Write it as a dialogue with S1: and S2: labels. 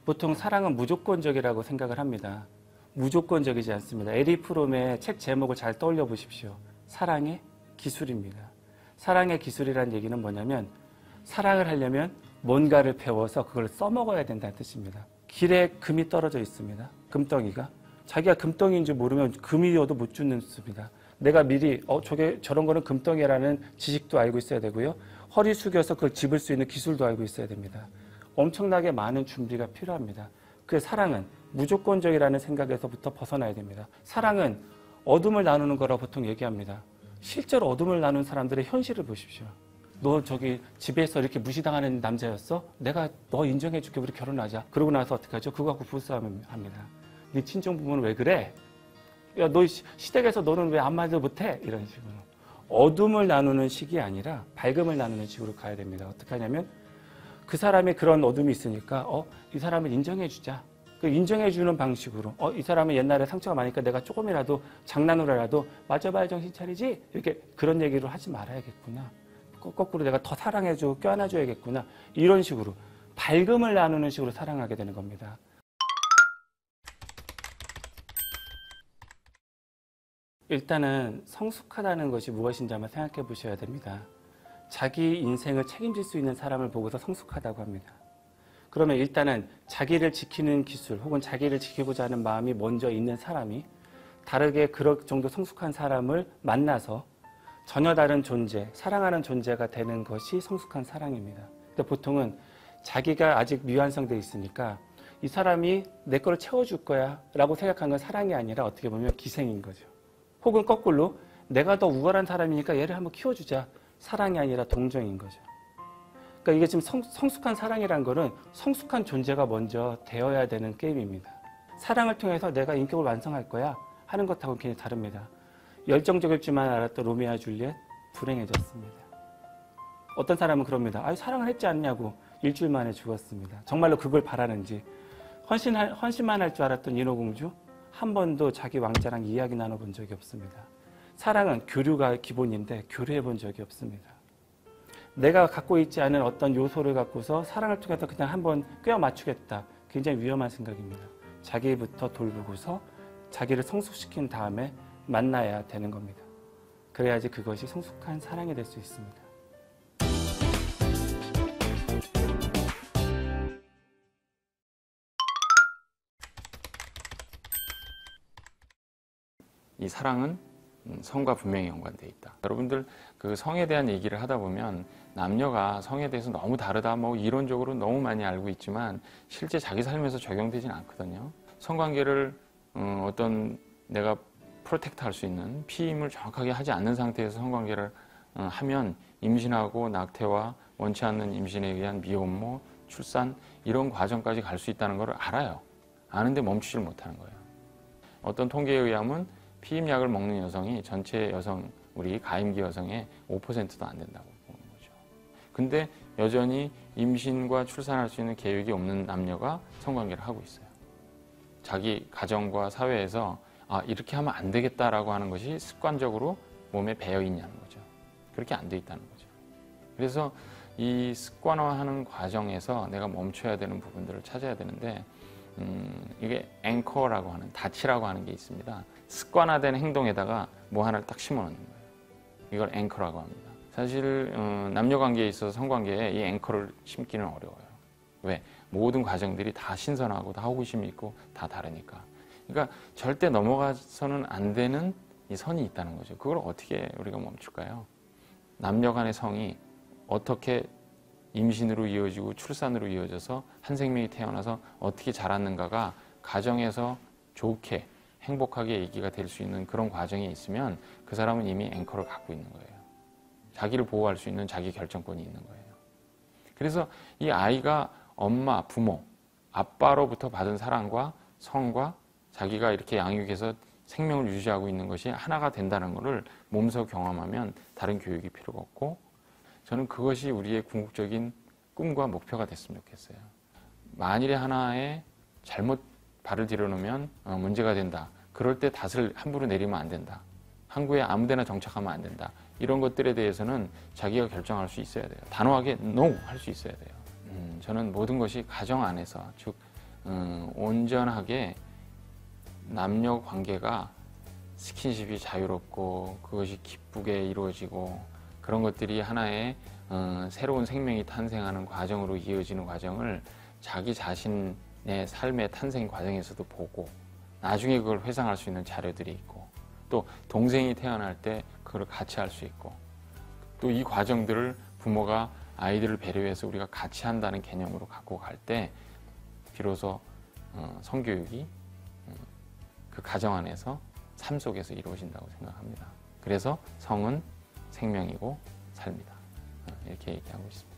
S1: 보통 사랑은 무조건적이라고 생각을 합니다. 무조건적이지 않습니다. 에리 프롬의 책 제목을 잘 떠올려 보십시오. 사랑의 기술입니다. 사랑의 기술이란 얘기는 뭐냐면 사랑을 하려면 뭔가를 배워서 그걸 써먹어야 된다는 뜻입니다. 길에 금이 떨어져 있습니다. 금덩이가. 자기가 금덩이인 줄 모르면 금이어도 못 주는 습니다. 내가 미리 저런 거는 금덩이라는 지식도 알고 있어야 되고요. 허리 숙여서 그걸 집을 수 있는 기술도 알고 있어야 됩니다. 엄청나게 많은 준비가 필요합니다. 그 사랑은 무조건적이라는 생각에서부터 벗어나야 됩니다. 사랑은 어둠을 나누는 거라고 보통 얘기합니다. 실제로 어둠을 나누는 사람들의 현실을 보십시오. 너 저기 집에서 이렇게 무시당하는 남자였어? 내가 너 인정해줄게. 우리 결혼하자. 그러고 나서 어떻게 하죠? 그거 갖고 부부싸움 합니다. 네 친정 부모는 왜 그래? 야, 너 시댁에서 너는 왜 아무 말도 못해? 이런 식으로. 어둠을 나누는 식이 아니라 밝음을 나누는 식으로 가야 됩니다. 어떻게 하냐면 그 사람의 그런 어둠이 있으니까 이 사람을 인정해주자. 그 인정해주는 방식으로 이 사람은 옛날에 상처가 많으니까 내가 조금이라도 장난으로라도 맞아봐야 정신 차리지? 이렇게 그런 얘기를 하지 말아야겠구나. 거꾸로 내가 더 사랑해줘, 껴안아줘야겠구나. 이런 식으로 밝음을 나누는 식으로 사랑하게 되는 겁니다. 일단은 성숙하다는 것이 무엇인지 한번 생각해 보셔야 됩니다. 자기 인생을 책임질 수 있는 사람을 보고서 성숙하다고 합니다. 그러면 일단은 자기를 지키는 기술 혹은 자기를 지키고자 하는 마음이 먼저 있는 사람이 다르게 그럴 정도 성숙한 사람을 만나서 전혀 다른 존재, 사랑하는 존재가 되는 것이 성숙한 사랑입니다. 근데 보통은 자기가 아직 미완성되어 있으니까 이 사람이 내 거를 채워줄 거야 라고 생각한 건 사랑이 아니라 어떻게 보면 기생인 거죠. 혹은 거꾸로 내가 더 우월한 사람이니까 얘를 한번 키워주자. 사랑이 아니라 동정인 거죠. 그러니까 이게 지금 성숙한 사랑이란 거는 성숙한 존재가 먼저 되어야 되는 게임입니다. 사랑을 통해서 내가 인격을 완성할 거야 하는 것하고는 굉장히 다릅니다. 열정적일 줄만 알았던 로미오와 줄리엣 불행해졌습니다. 어떤 사람은 그럽니다. 사랑을 했지 않냐고 일주일 만에 죽었습니다. 정말로 그걸 바라는지 헌신만 할 줄 알았던 인어공주 한 번도 자기 왕자랑 이야기 나눠본 적이 없습니다. 사랑은 교류가 기본인데 교류해 본 적이 없습니다. 내가 갖고 있지 않은 어떤 요소를 갖고서 사랑을 통해서 그냥 한번 꿰어 맞추겠다. 굉장히 위험한 생각입니다. 자기부터 돌보고서 자기를 성숙시킨 다음에 만나야 되는 겁니다. 그래야지 그것이 성숙한 사랑이 될 수 있습니다.
S2: 이 사랑은 성과 분명히 연관되어 있다. 여러분들 그 성에 대한 얘기를 하다 보면 남녀가 성에 대해서 너무 다르다 이론적으로 너무 많이 알고 있지만 실제 자기 삶에서 적용되진 않거든요. 성관계를 어떤 내가 프로텍트 할 수 있는 피임을 정확하게 하지 않는 상태에서 성관계를 하면 임신하고 낙태와 원치 않는 임신에 의한 미혼모, 출산 이런 과정까지 갈 수 있다는 걸 알아요. 아는데 멈추질 못하는 거예요. 어떤 통계에 의하면 피임약을 먹는 여성이 전체 여성, 우리 가임기 여성의 5%도 안 된다고 보는 거죠. 근데 여전히 임신과 출산할 수 있는 계획이 없는 남녀가 성관계를 하고 있어요. 자기 가정과 사회에서 이렇게 하면 안 되겠다라고 하는 것이 습관적으로 몸에 배어 있냐는 거죠. 그렇게 안 돼 있다는 거죠. 그래서 이 습관화하는 과정에서 내가 멈춰야 되는 부분들을 찾아야 되는데 이게 앵커라고 하는 닻이라고 하는 게 있습니다. 습관화된 행동에다가 뭐 하나를 딱 심어놓는 거예요. 이걸 앵커라고 합니다. 사실 남녀 관계에 있어서 성관계에 이 앵커를 심기는 어려워요. 왜? 모든 과정들이 다 신선하고 다 호기심이 있고 다 다르니까. 그러니까 절대 넘어가서는 안 되는 이 선이 있다는 거죠. 그걸 어떻게 우리가 멈출까요? 남녀 간의 성이 어떻게 임신으로 이어지고 출산으로 이어져서 한 생명이 태어나서 어떻게 자랐는가가 가정에서 좋게 행복하게 얘기가 될 수 있는 그런 과정이 있으면 그 사람은 이미 앵커를 갖고 있는 거예요. 자기를 보호할 수 있는 자기 결정권이 있는 거예요. 그래서 이 아이가 엄마, 부모, 아빠로부터 받은 사랑과 성과 자기가 이렇게 양육해서 생명을 유지하고 있는 것이 하나가 된다는 것을 몸소 경험하면 다른 교육이 필요가 없고 저는 그것이 우리의 궁극적인 꿈과 목표가 됐으면 좋겠어요. 만일에 하나에 잘못 발을 들여놓으면 문제가 된다. 그럴 때 닷을 함부로 내리면 안 된다. 항구에 아무데나 정착하면 안 된다. 이런 것들에 대해서는 자기가 결정할 수 있어야 돼요. 단호하게 NO 할 수 있어야 돼요. 저는 모든 것이 가정 안에서 즉 온전하게 남녀 관계가 스킨십이 자유롭고 그것이 기쁘게 이루어지고 그런 것들이 하나의 새로운 생명이 탄생하는 과정으로 이어지는 과정을 자기 자신의 삶의 탄생 과정에서도 보고 나중에 그걸 회상할 수 있는 자료들이 있고 또 동생이 태어날 때 그걸 같이 할 수 있고 또 이 과정들을 부모가 아이들을 배려해서 우리가 같이 한다는 개념으로 갖고 갈 때 비로소 성교육이 그 가정 안에서 삶 속에서 이루어진다고 생각합니다. 그래서 성은 생명이고 삶이다. 이렇게 얘기하고 있습니다.